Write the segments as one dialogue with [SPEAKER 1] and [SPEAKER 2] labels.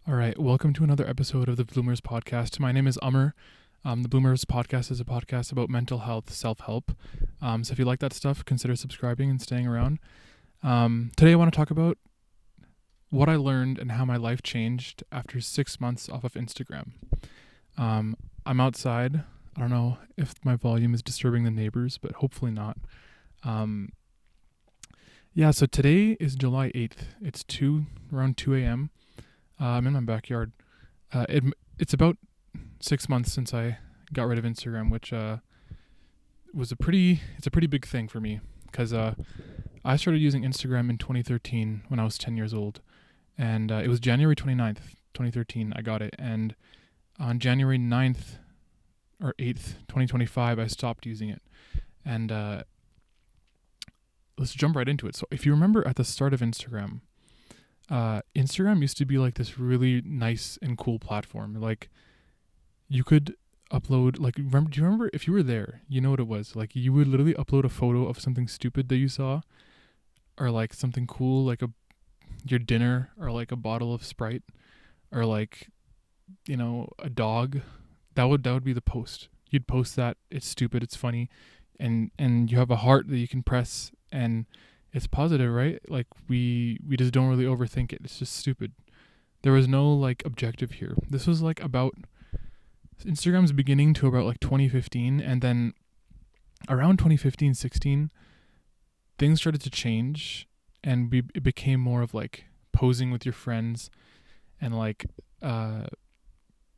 [SPEAKER 1] All right, welcome to another episode of the Bloomers Podcast. My name is Umar. The Bloomers Podcast is a podcast about mental health, self-help. So if you like that stuff, consider subscribing and staying around. Today I want to talk about what I learned and how my life changed after 6 months off of Instagram. I'm outside. I don't know if my volume is disturbing the neighbors, but hopefully not. So today is July 8th. It's around 2 a.m. I'm in my backyard. It's about 6 months since I got rid of Instagram, which it's a pretty big thing for me because I started using Instagram in 2013 when I was 10 years old, and it was January 29th, 2013 I got it, and on January 9th or 8th, 2025 I stopped using it. And let's jump right into it. So if you remember at the start of Instagram used to be like this really nice and cool platform. Like you could upload, do you remember if you were there, you know what it was? Like you would literally upload a photo of something stupid that you saw, or like something cool, like your dinner, or like a bottle of Sprite, or like, a dog. That would be the post. You'd post that. It's stupid. It's funny. And you have a heart that you can press, and it's positive, right? Like we just don't really overthink it. It's just stupid. There was no like objective here. This was like about Instagram's beginning to about like 2015, and then around 2015, 16, things started to change, and it became more of like posing with your friends and like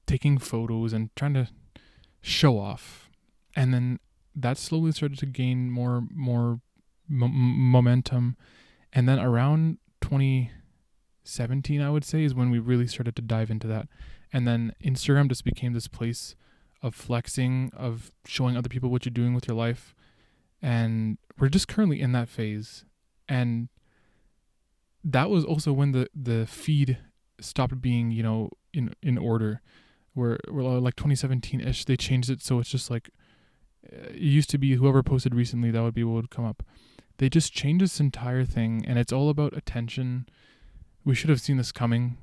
[SPEAKER 1] taking photos and trying to show off. And then that slowly started to gain more momentum, and then around 2017 I would say is when we really started to dive into that. And then Instagram just became this place of flexing, of showing other people what you're doing with your life, and we're just currently in that phase. And that was also when the feed stopped being in order, where like 2017ish they changed it, so it's just like it used to be whoever posted recently, that would be what would come up. They just changed this entire thing, and it's all about attention. We should have seen this coming.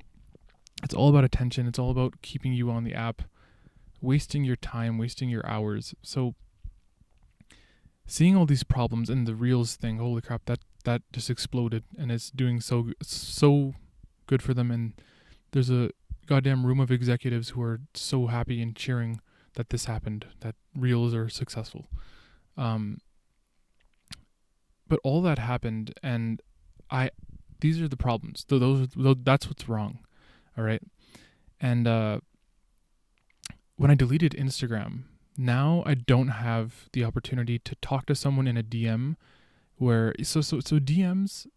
[SPEAKER 1] It's all about attention. It's all about keeping you on the app, wasting your time, wasting your hours. So seeing all these problems and the Reels thing, holy crap, that just exploded, and it's doing so good for them. And there's a goddamn room of executives who are so happy and cheering that this happened, that Reels are successful. But all that happened, and these are the problems. That's what's wrong. All right. And when I deleted Instagram, now I don't have the opportunity to talk to someone in a DM where so DMs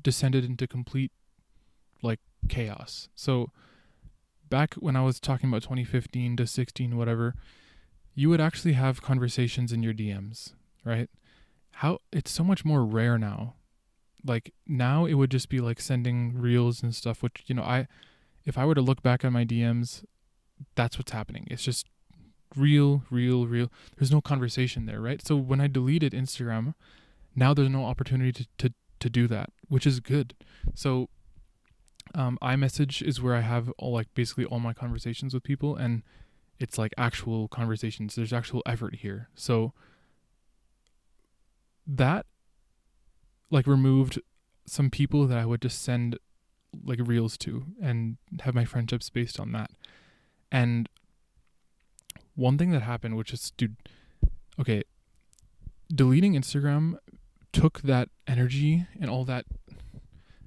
[SPEAKER 1] descended into complete like chaos. So back when I was talking about 2015 to 16, whatever, you would actually have conversations in your DMs, right? How it's so much more rare now. Like now it would just be like sending reels and stuff, which, if I were to look back on my DMs, that's what's happening. It's just real. There's no conversation there, right? So when I deleted Instagram, now there's no opportunity to do that, which is good. So iMessage is where I have basically all my conversations with people, and it's like actual conversations. There's actual effort here. So that removed some people that I would just send like reels to and have my friendships based on that. And one thing that happened, which is, deleting Instagram took that energy and all that,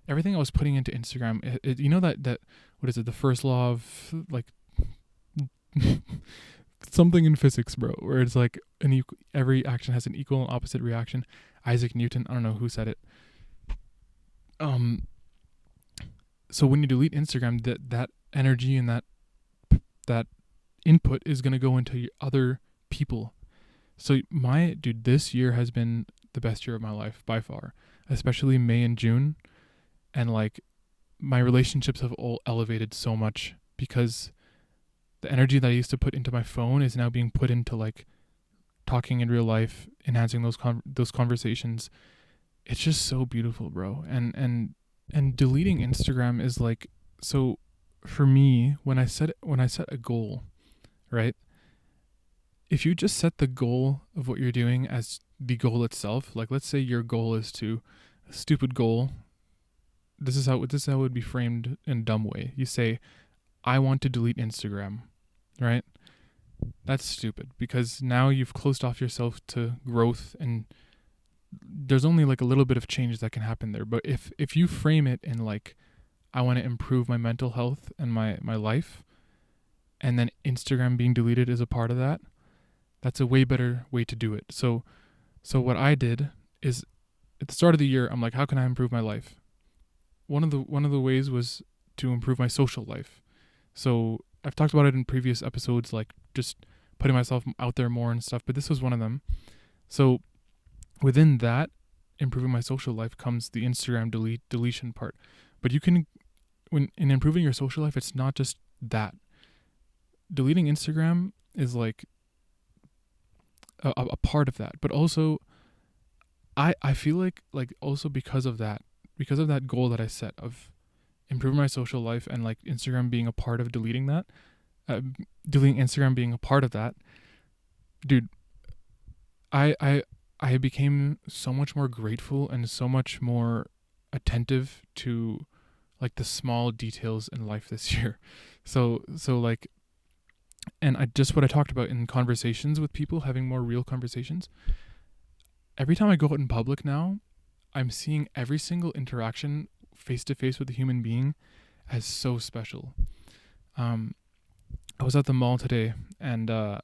[SPEAKER 1] everything I was putting into Instagram. That what is it? The first law of like something in physics, bro, where it's like every action has an equal and opposite reaction. Isaac Newton, I don't know who said it. So when you delete Instagram, that energy and that input is going to go into other people. So this year has been the best year of my life by far, especially May and June. And like my relationships have all elevated so much because the energy that I used to put into my phone is now being put into like talking in real life, enhancing those conversations. It's just so beautiful, bro. And deleting Instagram is like, so for me, when I set a goal, right? If you just set the goal of what you're doing as the goal itself, like let's say your goal is to a stupid goal. This is how it would be framed in a dumb way. You say, I want to delete Instagram, right? That's stupid because now you've closed off yourself to growth, and there's only like a little bit of change that can happen there. But if you frame it in like, I want to improve my mental health and my life, and then Instagram being deleted is a part of that, that's a way better way to do it. So what I did is at the start of the year, I'm like, how can I improve my life? One of the ways was to improve my social life. So I've talked about it in previous episodes, like just putting myself out there more and stuff, but this was one of them. So within that, improving my social life comes the Instagram deletion part. But you can, when in improving your social life, it's not just that. Deleting Instagram is like a part of that, but also I feel like also because of that goal that I set of improving my social life and like Instagram being a part of deleting that, deleting Instagram being a part of that, dude, I became so much more grateful and so much more attentive to like the small details in life this year. So like, and I just what I talked about in conversations with people, having more real conversations. Every time I go out in public now, I'm seeing every single interaction face to face with a human being as so special. Um, I was at the mall today, and uh,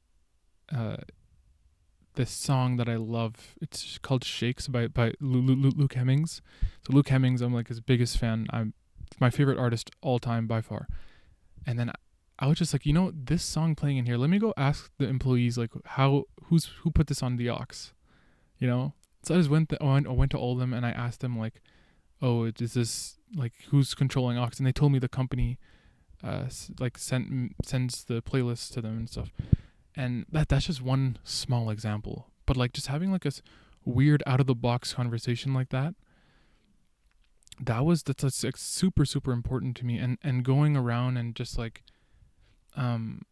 [SPEAKER 1] this song that I love, it's called "Shakes" by Luke Hemmings. So Luke Hemmings, I'm like his biggest fan. I'm my favorite artist all time by far. And then I was just like, this song playing in here. Let me go ask the employees like who put this on the aux. you know. So I just went to all of them and I asked them like, oh, is this like who's controlling Ox? And they told me the company, sends the playlist to them and stuff. And that's just one small example. But like just having like a weird out of the box conversation like that, that's like super super important to me. And going around and just like, I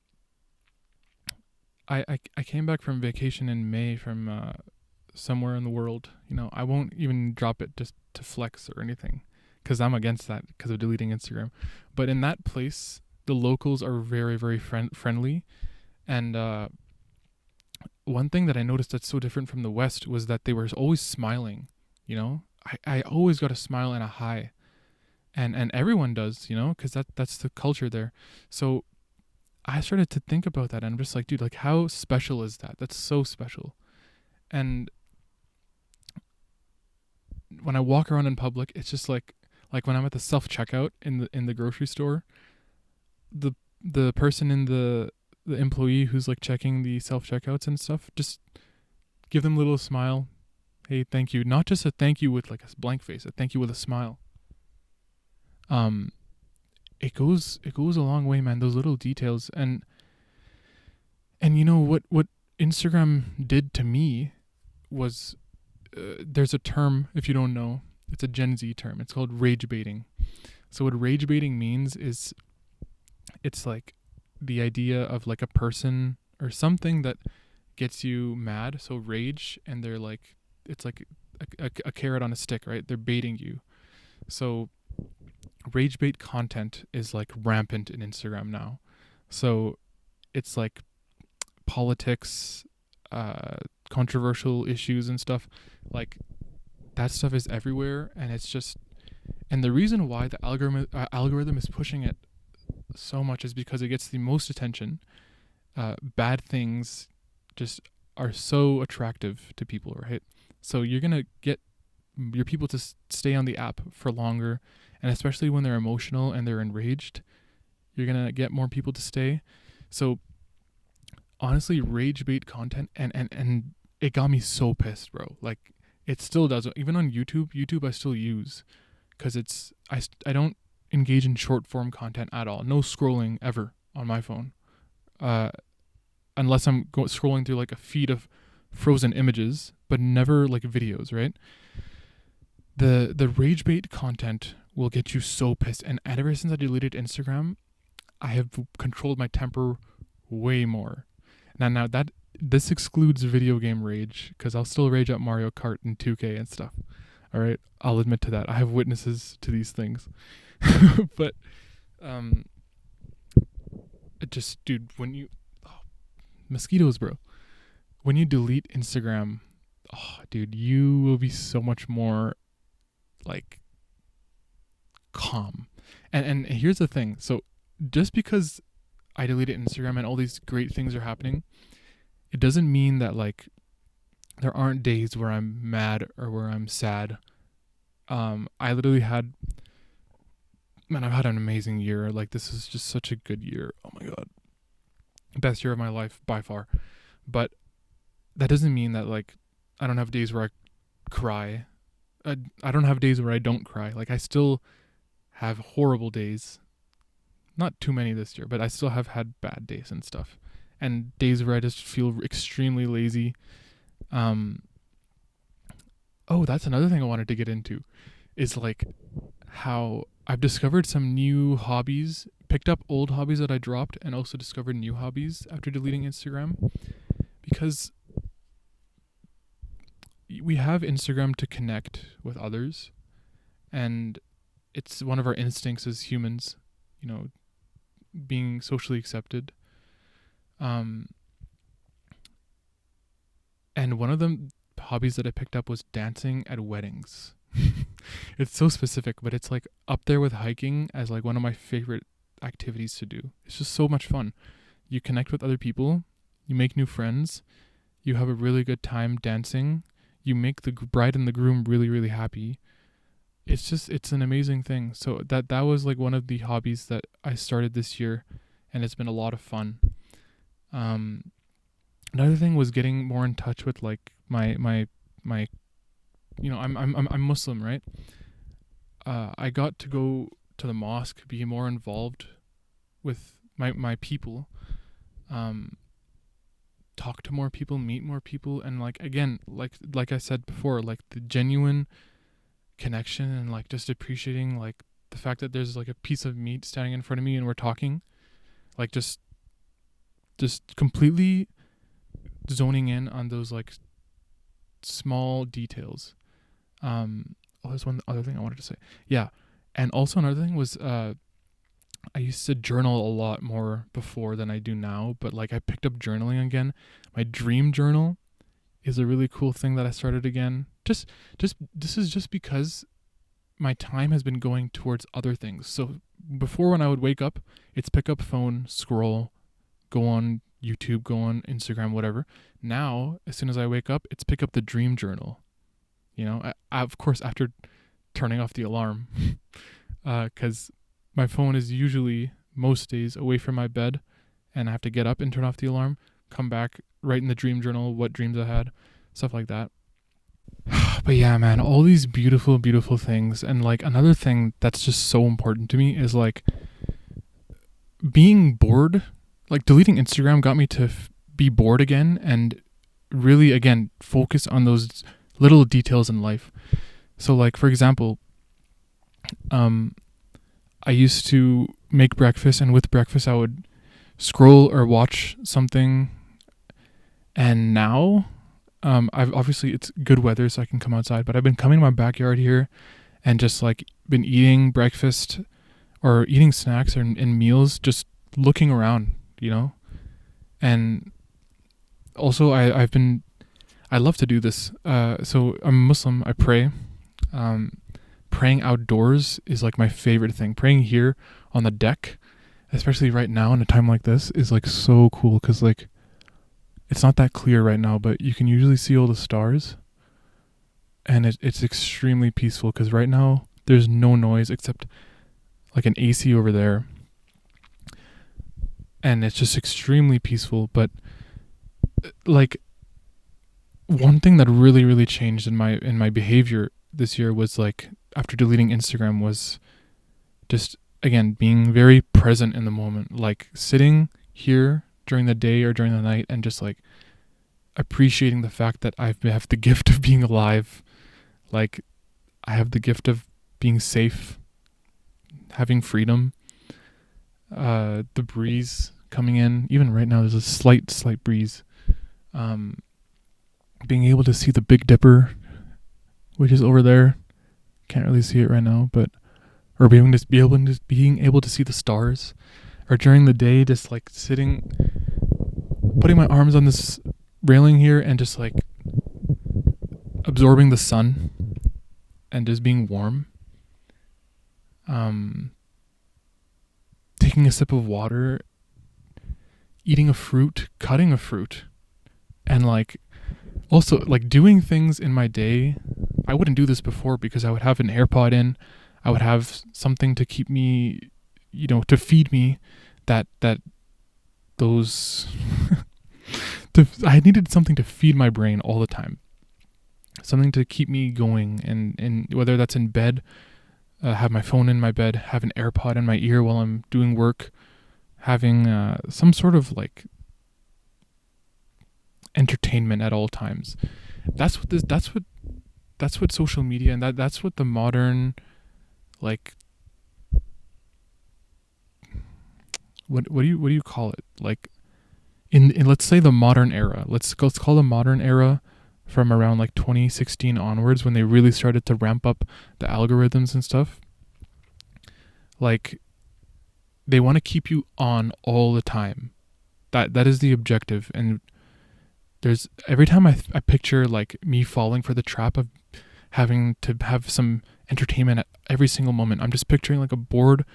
[SPEAKER 1] came back from vacation in May from somewhere in the world. I won't even drop it just to flex or anything, because I'm against that because of deleting Instagram. But in that place, the locals are very very friendly, and one thing that I noticed that's so different from the West was that they were always smiling. I always got a smile and a hi, and everyone does, because that's the culture there. So I started to think about that, and I'm just like, dude, like how special is that? That's so special. And when I walk around in public, it's just like when I'm at the self checkout in the grocery store, the person in the employee who's like checking the self checkouts and stuff, just give them a little smile. Hey, thank you. Not just a thank you with like a blank face, a thank you with a smile. It goes a long way, man. Those little details, and what Instagram did to me was, there's a term, if you don't know, it's a Gen Z term. It's called rage baiting. So what rage baiting means is it's like the idea of like a person or something that gets you mad. So rage, and they're like, it's like a carrot on a stick, right? They're baiting you. So rage bait content is like rampant in Instagram now. So it's like politics, controversial issues and stuff. Like that stuff is everywhere, and it's just, and the reason why the algorithm is pushing it so much is because it gets the most attention. Bad things just are so attractive to people, right? So you're gonna get your people to stay on the app for longer, and especially when they're emotional and they're enraged, you're gonna get more people to stay. So honestly, rage bait content, and it got me so pissed, bro. Like it still does. Even on YouTube I still use, because I don't engage in short form content at all. No scrolling ever on my phone, unless I'm scrolling through like a feed of frozen images, but never like videos, right? The rage bait content will get you so pissed. And ever since I deleted Instagram, I have controlled my temper way more. Now that this excludes video game rage, because I'll still rage at Mario Kart and 2K and stuff. All right, I'll admit to that. I have witnesses to these things. But it just, dude, when you mosquitoes, bro. When you delete Instagram, oh, dude, you will be so much more like calm. And here's the thing. So just because I deleted Instagram and all these great things are happening, it doesn't mean that like there aren't days where I'm mad or where I'm sad. I literally had, man, I've had an amazing year. Like, this is just such a good year. Oh my god, best year of my life by far. But that doesn't mean that like I don't have days where I cry. I don't have days where I don't cry. Like, I still have horrible days. Not too many this year, but I still have had bad days and stuff. And days where I just feel extremely lazy. Oh, that's another thing I wanted to get into, is like how I've discovered some new hobbies, picked up old hobbies that I dropped, and also discovered new hobbies after deleting Instagram. Because we have Instagram to connect with others, and it's one of our instincts as humans, you know, being socially accepted. And one of the hobbies that I picked up was dancing at weddings. It's so specific, but it's like up there with hiking as like one of my favorite activities to do. It's just so much fun. You connect with other people, you make new friends, you have a really good time dancing, you make the bride and the groom really, really happy. It's an amazing thing. So that was like one of the hobbies that I started this year, and it's been a lot of fun. Another thing was getting more in touch with like my you know, I'm Muslim, right? I got to go to the mosque, be more involved with my people, talk to more people, meet more people, and like, again, like I said before, like the genuine connection and like just appreciating like the fact that there's like a piece of meat standing in front of me and we're talking, like just completely zoning in on those like small details. There's one other thing I wanted to say. Yeah. And also another thing was I used to journal a lot more before than I do now, but like I picked up journaling again. My dream journal is a really cool thing that I started again. Just this is just because my time has been going towards other things. So before, when I would wake up, it's pick up phone, scroll, go on YouTube, go on Instagram, whatever. Now, as soon as I wake up, it's pick up the dream journal. You know, I of course, after turning off the alarm, because my phone is usually most days away from my bed, and I have to get up and turn off the alarm, come back, write in the dream journal what dreams I had, stuff like that. But yeah, man, all these beautiful, beautiful things. And like another thing that's just so important to me is like being bored. Like deleting Instagram got me to be bored again and really, again, focus on those little details in life. So like, for example, I used to make breakfast, and with breakfast I would scroll or watch something. And now, I've obviously, it's good weather so I can come outside, but I've been coming to my backyard here and just like been eating breakfast or eating snacks or in meals, just looking around, you know. And also I love to do this. So I'm Muslim, I pray. Praying outdoors is like my favorite thing. Praying here on the deck, especially right now in a time like this, is like so cool, because like it's not that clear right now, but you can usually see all the stars, and it's extremely peaceful, because right now there's no noise except like an AC over there, and it's just extremely peaceful. But like one thing that really, really changed in my behavior this year was like, after deleting Instagram, was just, again, being very present in the moment, like sitting here during the day or during the night and just like appreciating the fact that I have the gift of being alive. Like I have the gift of being safe, having freedom. the breeze coming in. Even right now, there's a slight breeze. Being able to see the Big Dipper, which is over there. Can't really see it right now, but or being able to see the stars, or during the day, just like sitting, putting my arms on this railing here, and just like absorbing the sun, and just being warm. Taking a sip of water, eating a fruit, cutting a fruit, and like also like doing things in my day. I wouldn't do this before because I would have an AirPod in. I would have something to keep me, to feed me that those I needed something to feed my brain all the time. Something to keep me going, and whether that's in bed, have my phone in my bed, have an AirPod in my ear while I'm doing work, having some sort of like entertainment at all times. That's what social media, and that's what the modern, like, what do you call it, like in let's say the modern era, let's call the modern era from around like 2016 onwards, when they really started to ramp up the algorithms and stuff. Like, they want to keep you on all the time. That is the objective. And there's every time I picture like me falling for the trap of having to have some entertainment at every single moment. I'm just picturing like a board,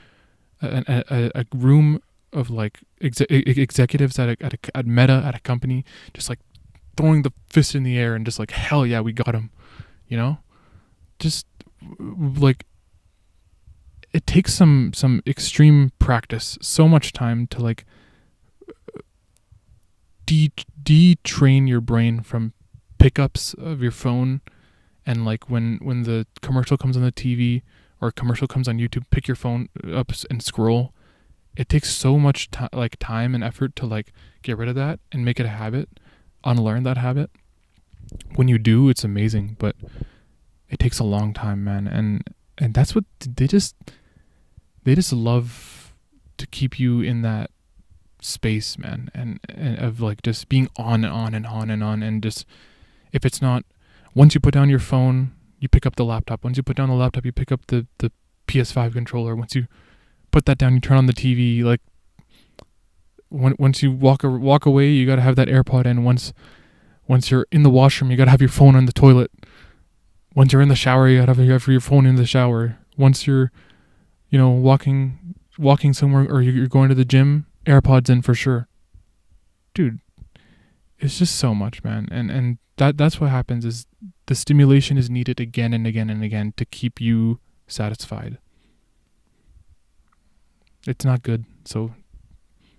[SPEAKER 1] a room of like executives at Meta, at a company, just like throwing the fist in the air and just like, hell yeah, we got him. Just like, it takes some extreme practice, so much time to like detrain your brain from pickups of your phone. And like when the commercial comes on the TV or a commercial comes on YouTube, pick your phone up and scroll. It takes so much time and effort to like get rid of that and make it a habit, unlearn that habit. When you do, it's amazing, but it takes a long time, man. And that's what they just love to keep you in that space, man, and of like just being on and on and on and on. And just, if it's not, once you put down your phone, you pick up the laptop. Once you put down the laptop, you pick up the PS5 controller. Once you put that down, you turn on the TV. Like, once you walk away, you gotta have that AirPod in. Once you're in the washroom, you gotta have your phone on the toilet. Once you're in the shower, you gotta have your phone in the shower. Once you're, walking somewhere, or you're going to the gym, AirPods in for sure. Dude, it's just so much, man. And that's what happens, is the stimulation is needed again and again and again to keep you satisfied. It's not good, so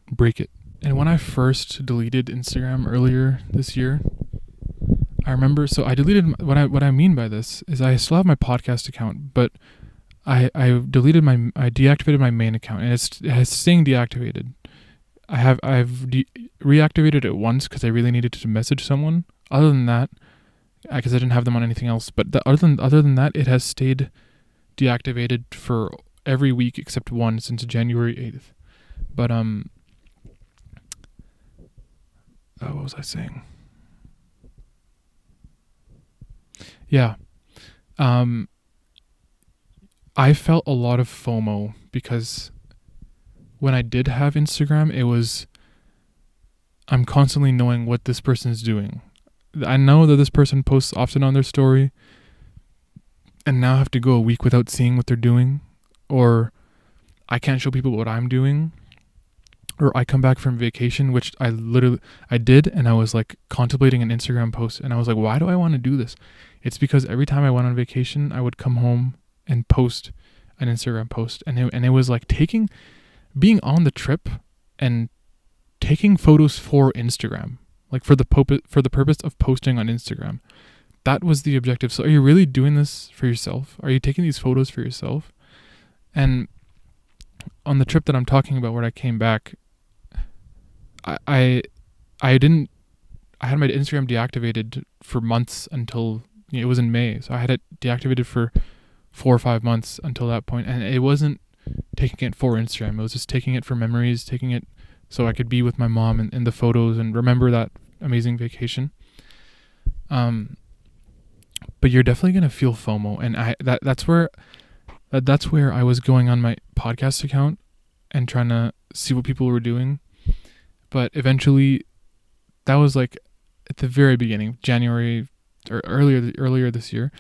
[SPEAKER 1] break it. And when I first deleted Instagram earlier this year, I remember, so I deleted, what I mean by this is I still have my podcast account, but I deactivated my main account, and it's staying deactivated. I've reactivated it once because I really needed to message someone. Other than that, because I didn't have them on anything else. But other than that, it has stayed deactivated for every week except one since January 8th. But what was I saying? Yeah. I felt a lot of FOMO because when I did have Instagram, I'm constantly knowing what this person is doing. I know that this person posts often on their story, and now I have to go a week without seeing what they're doing, or I can't show people what I'm doing, or I come back from vacation, which I did, and I was like contemplating an Instagram post, and I was like, why do I want to do this? It's because every time I went on vacation, I would come home and post an Instagram post, and it was like being on the trip and taking photos for Instagram, like for the purpose of posting on Instagram. That was the objective. So are you really doing this for yourself? Are you taking these photos for yourself? And on the trip that I'm talking about, where I came back, I had my Instagram deactivated for months until it was in May. So I had it deactivated for 4 or 5 months until that point, and it wasn't taking it for Instagram. I was just taking it for memories, taking it so I could be with my mom in the photos and remember that amazing vacation. But you're definitely gonna feel FOMO, and that's where I was going on my podcast account and trying to see what people were doing. But eventually, that was like at the very beginning, January or earlier this year.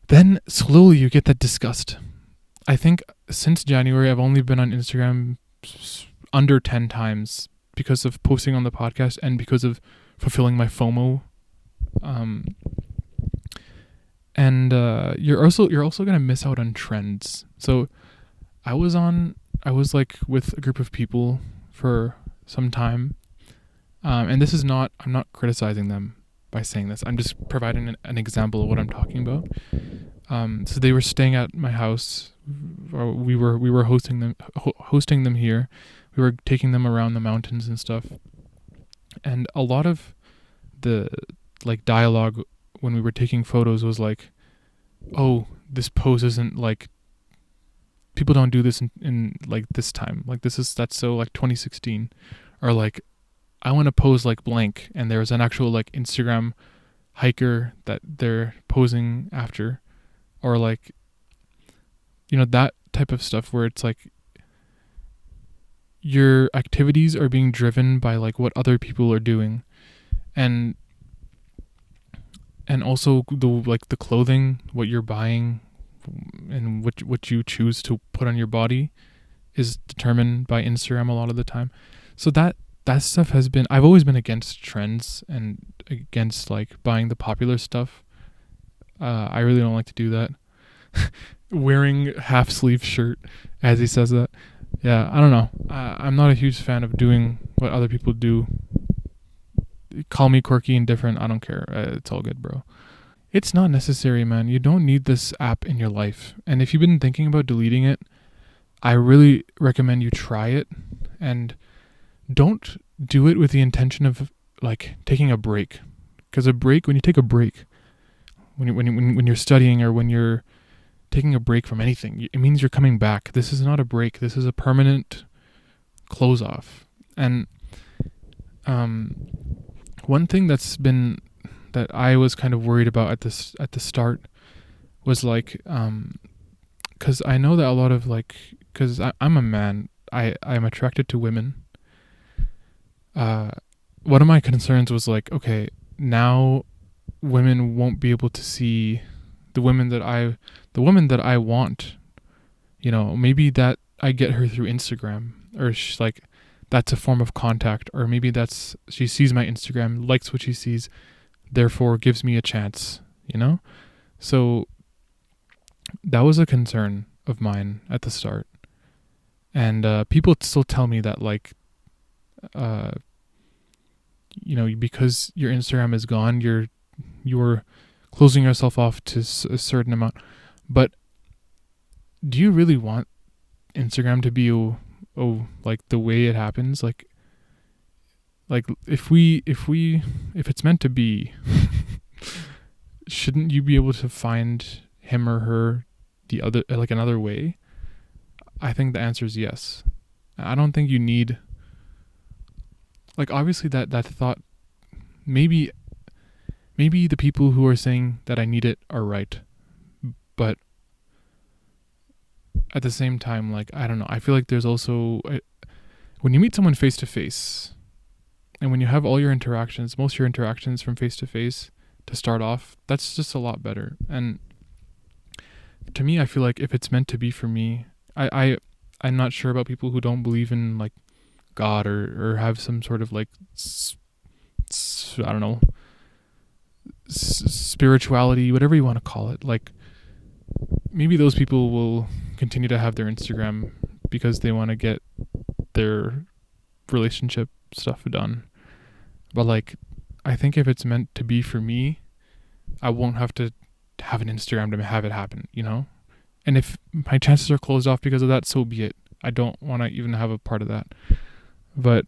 [SPEAKER 1] Then slowly you get that disgust. I think since January, I've only been on Instagram under 10 times because of posting on the podcast and because of fulfilling my FOMO. And you're also gonna miss out on trends. So I was like with a group of people for some time, and this is not, I'm not criticizing them by saying this. I'm just providing an example of what I'm talking about. So they were staying at my house. We were hosting them here. We were taking them around the mountains and stuff. And a lot of the like dialogue when we were taking photos was like, "Oh, this pose isn't like, people don't do this in like this time. Like that's so like 2016." Or like, "I want to pose like blank," and there's an actual like Instagram hiker that they're posing after. Or like, that type of stuff where it's like your activities are being driven by like what other people are doing, and also the clothing, what you're buying, and what you choose to put on your body is determined by Instagram a lot of the time. So that stuff I've always been against trends and against like buying the popular stuff. I really don't like to do that. Wearing half sleeve shirt as he says that. Yeah, I don't know. I'm not a huge fan of doing what other people do. Call me quirky and different. I don't care. It's all good, bro. It's not necessary, man. You don't need this app in your life. And if you've been thinking about deleting it, I really recommend you try it. And don't do it with the intention of like taking a break. Because when you take a break, when you're studying or when you're taking a break from anything, it means you're coming back. This is not a break. This is a permanent close off. And one thing that I was kind of worried about at the start was like, because I know that a lot of like, because I'm a man, I'm attracted to women. One of my concerns was like, okay, now women won't be able to see the woman that I want. Maybe that I get her through Instagram, or she's like, that's a form of contact, or maybe she sees my Instagram, likes what she sees, therefore gives me a chance, So that was a concern of mine at the start. And people still tell me that like, because your Instagram is gone, you're closing yourself off to a certain amount. But do you really want Instagram to be like the way it happens? Like if it's meant to be, shouldn't you be able to find him or her the other, like another way? I think the answer is yes. I don't think you need, like, obviously that thought, maybe the people who are saying that I need it are right, but at the same time, like, I don't know, I feel like there's also, when you meet someone face to face, and when you have all your interactions, most of your interactions from face to face to start off, that's just a lot better. And to me, I feel like if it's meant to be for me, I'm not sure about people who don't believe in like God or have some sort of like I don't know, spirituality, whatever you want to call it. Like, maybe those people will continue to have their Instagram because they want to get their relationship stuff done. But like, I think if it's meant to be for me, I won't have to have an Instagram to have it happen, And if my chances are closed off because of that, so be it. I don't want to even have a part of that. But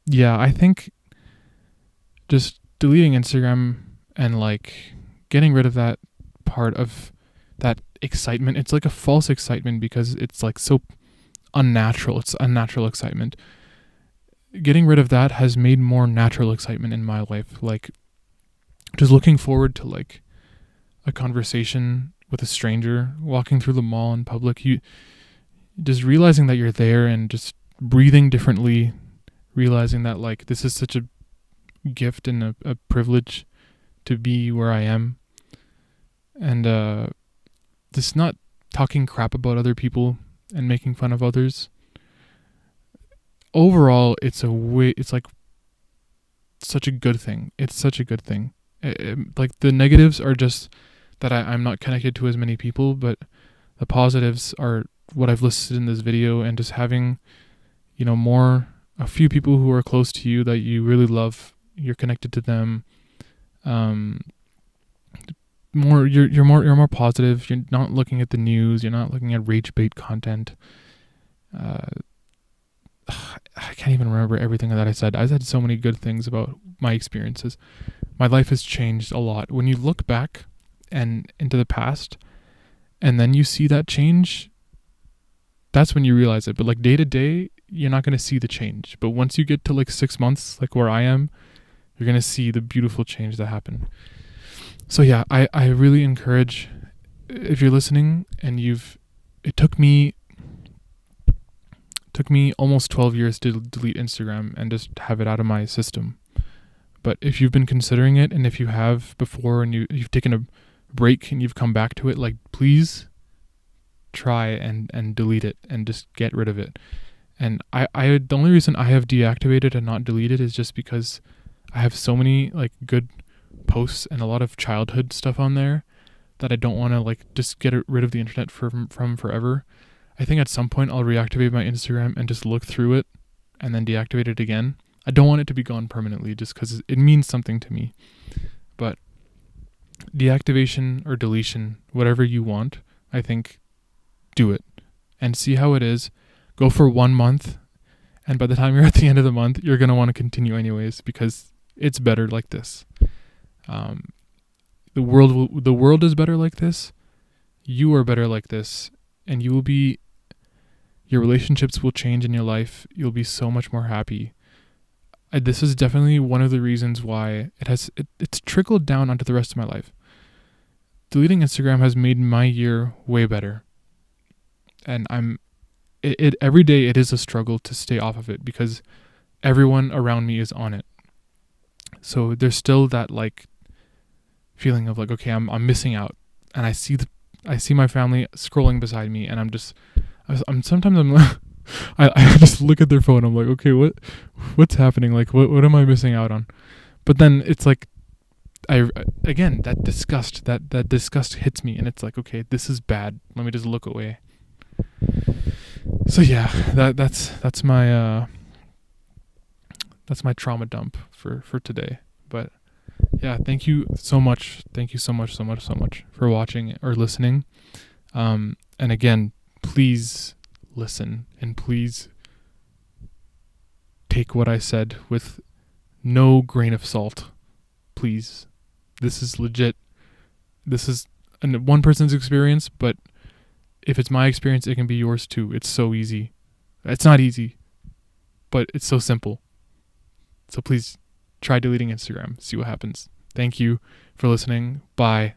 [SPEAKER 1] yeah, I think just deleting Instagram and like getting rid of that part of that excitement. It's like a false excitement because it's like so unnatural. It's unnatural excitement. Getting rid of that has made more natural excitement in my life. Like just looking forward to like a conversation with a stranger, walking through the mall in public, you just realizing that you're there and just breathing differently, realizing that like this is such a gift and a privilege to be where I am. And just not talking crap about other people and making fun of others. Overall, it's like such a good thing. It's such a good thing. Like the negatives are just that I'm not connected to as many people, but the positives are what I've listed in this video, and just having, a few people who are close to you that you really love, you're connected to them. You're more positive. You're not looking at the news. You're not looking at rage bait content. I can't even remember everything that I said. I said so many good things about my experiences. My life has changed a lot. When you look back and into the past, and then you see that change, that's when you realize it. But like day to day, you're not going to see the change. But once you get to like 6 months, like where I am, you're going to see the beautiful change that happened. So yeah, I really encourage, if you're listening and it took me almost 12 years to delete Instagram and just have it out of my system. But if you've been considering it, and if you have before and you've taken a break and you've come back to it, like please try and delete it and just get rid of it. And I the only reason I have deactivated and not deleted is just because I have so many like good posts and a lot of childhood stuff on there that I don't want to like just get rid of the internet from forever. I think at some point I'll reactivate my Instagram and just look through it and then deactivate it again. I don't want it to be gone permanently just because it means something to me. But deactivation or deletion, whatever you want, I think do it and see how it is. Go for 1 month, and by the time you're at the end of the month, you're going to want to continue anyways because it's better like this. The world is better like this. You are better like this, and your relationships will change in your life. You'll be so much more happy. This is definitely one of the reasons why it's trickled down onto the rest of my life. Deleting Instagram has made my year way better. And every day it is a struggle to stay off of it because everyone around me is on it. So there's still that like feeling of like, okay, I'm missing out. And I see my family scrolling beside me, and I just look at their phone. I'm like, okay, what's happening? Like, what am I missing out on? But then it's like, that disgust hits me, and it's like, okay, this is bad. Let me just look away. So yeah, that's my trauma dump for today. But yeah, thank you so much for watching or listening. And again, please listen, and please take what I said with no grain of salt. Please. This is legit. This is one person's experience, but if it's my experience, it can be yours too. It's so easy. It's not easy, but it's so simple. So please try deleting Instagram. See what happens. Thank you for listening. Bye.